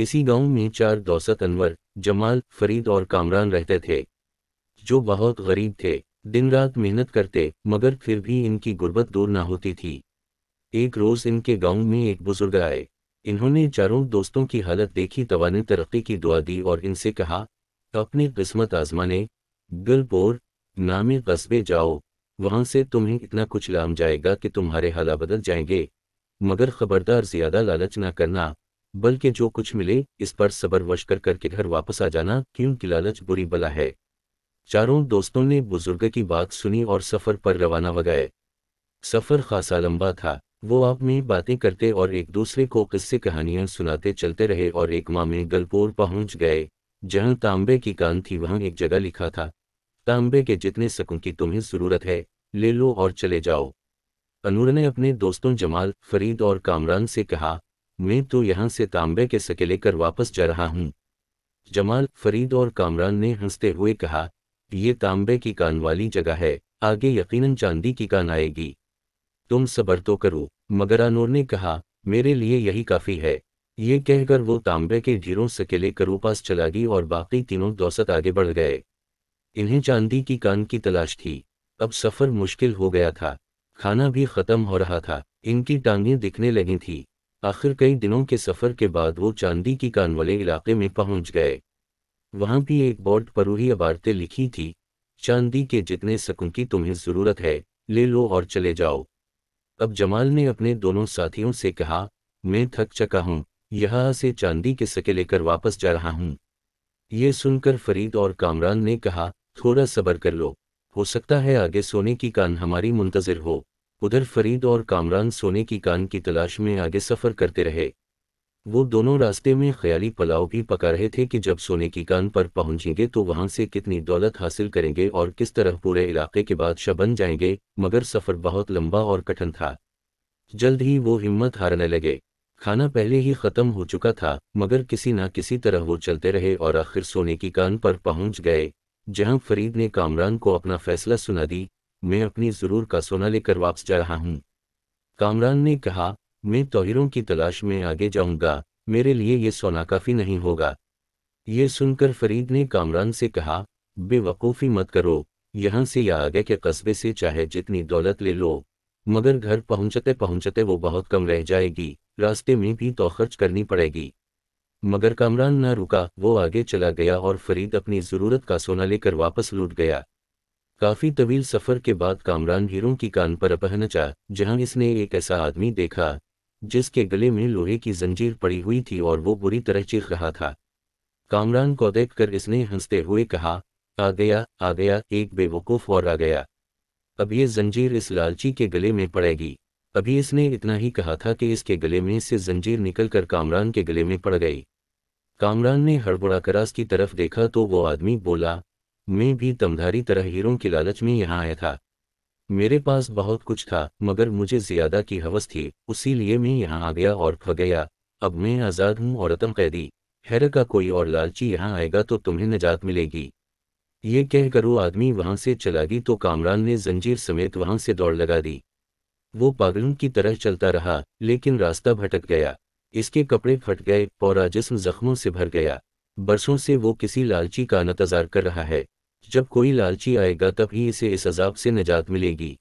किसी गांव में 4 दोस्त अनवर, जमाल, फरीद और कामरान रहते थे, जो बहुत गरीब थे। दिन रात मेहनत करते, मगर फिर भी इनकी गुर्बत दूर ना होती थी। एक रोज़ इनके गांव में एक बुजुर्ग आए। इन्होंने चारों दोस्तों की हालत देखी, तवाने तरक्की की दुआ दी और इनसे कहा, अपनी किस्मत आजमाने गलपोर नामी कस्बे जाओ, वहां से तुम्हें इतना कुछ लाम जाएगा कि तुम्हारे हालात बदल जाएंगे। मगर खबरदार ज्यादा लालच ना करना, बल्कि जो कुछ मिले इस पर सब्र वश करके घर वापस आ जाना, क्योंकि लालच बुरी बला है। चारों दोस्तों ने बुजुर्ग की बात सुनी और सफर पर रवाना हो गए। सफर खासा लंबा था। वो आप में बातें करते और एक दूसरे को किस्से कहानियां सुनाते चलते रहे और एक माह में गलपोर पहुंच गए। जहां तांबे की कान थी वहां एक जगह लिखा था, तांबे के जितने सकूं की तुम्हें जरूरत है, ले लो और चले जाओ। अनूर ने अपने दोस्तों जमाल, फरीद और कामरान से कहा, मैं तो यहाँ से तांबे के सके लेकर वापस जा रहा हूँ। जमाल, फरीद और कामरान ने हंसते हुए कहा, ये तांबे की कान वाली जगह है, आगे यकीनन चांदी की कान आएगी, तुम सब्र तो करो। मगर अनूर ने कहा, मेरे लिए यही काफी है। ये कहकर वो तांबे के ढेरों सकेले कर पास चला गई और बाकी तीनों दोस्त आगे बढ़ गए। इन्हें चांदी की कान की तलाश थी। अब सफर मुश्किल हो गया था, खाना भी खत्म हो रहा था, इनकी टांगें दिखने लगी थी। आखिर कई दिनों के सफर के बाद वो चांदी की कान वाले इलाके में पहुंच गए। वहां भी एक बोर्ड पर वही इबारतें लिखी थी, चांदी के जितने सकूं की तुम्हें जरूरत है, ले लो और चले जाओ। अब जमाल ने अपने दोनों साथियों से कहा, मैं थक चुका हूँ, यहाँ से चांदी के सके लेकर वापस जा रहा हूँ। ये सुनकर फरीद और कामरान ने कहा, थोड़ा सब्र कर लो, हो सकता है आगे सोने की कान हमारी मुंतजिर हो। उधर फरीद और कामरान सोने की कान की तलाश में आगे सफर करते रहे। वो दोनों रास्ते में ख्याली पुलाव भी पका रहे थे कि जब सोने की कान पर पहुंचेंगे तो वहां से कितनी दौलत हासिल करेंगे और किस तरह पूरे इलाके के बादशाह बन जाएंगे। मगर सफर बहुत लंबा और कठिन था। जल्द ही वो हिम्मत हारने लगे। खाना पहले ही खत्म हो चुका था, मगर किसी ना किसी तरह वो चलते रहे और आखिर सोने की कान पर पहुंच गए, जहां फरीद ने कामरान को अपना फैसला सुना दी, मैं अपनी जरूर का सोना लेकर वापस जा रहा हूँ। कामरान ने कहा, मैं तोहिरों की तलाश में आगे जाऊंगा, मेरे लिए ये सोना काफी नहीं होगा। ये सुनकर फरीद ने कामरान से कहा, बेवकूफ़ी मत करो, यहाँ से या आगे के कस्बे से चाहे जितनी दौलत ले लो, मगर घर पहुंचते पहुंचते वो बहुत कम रह जाएगी, रास्ते में भी तो खर्च करनी पड़ेगी। मगर कामरान ना रुका, वो आगे चला गया और फरीद अपनी ज़रूरत का सोना लेकर वापस लौट गया। काफी तवील सफर के बाद कामरान हीरों की कान पर पहुंचा, जहां इसने एक ऐसा आदमी देखा जिसके गले में लोहे की जंजीर पड़ी हुई थी और वो बुरी तरह चीख रहा था। कामरान को देखकर इसने हंसते हुए कहा, आ गया, एक बेवकूफ और आ गया। अब ये जंजीर इस लालची के गले में पड़ेगी। अभी इसने इतना ही कहा था कि इसके गले में से जंजीर निकलकर कामरान के गले में पड़ गई। कामरान ने हड़बड़ाकर की तरफ देखा तो वो आदमी बोला, मैं भी तमधारी तरह हीरों की लालच में यहाँ आया था। मेरे पास बहुत कुछ था, मगर मुझे ज्यादा की हवस थी, उसी लिए मैं यहाँ आ गया और फंस गया। अब मैं आज़ाद हूँ और वतन कैदी। हैर का कोई और लालची यहाँ आएगा तो तुम्हें निजात मिलेगी। ये कहकर वो आदमी वहां से चला गई तो कामरान ने जंजीर समेत वहां से दौड़ लगा दी। वो पागलों की तरह चलता रहा, लेकिन रास्ता भटक गया। इसके कपड़े फट गए, पूरा जिस्म जख्मों से भर गया। बरसों से वो किसी लालची का इंतजार कर रहा है। जब कोई लालची आएगा तब ही इसे इस अजाब से निजात मिलेगी।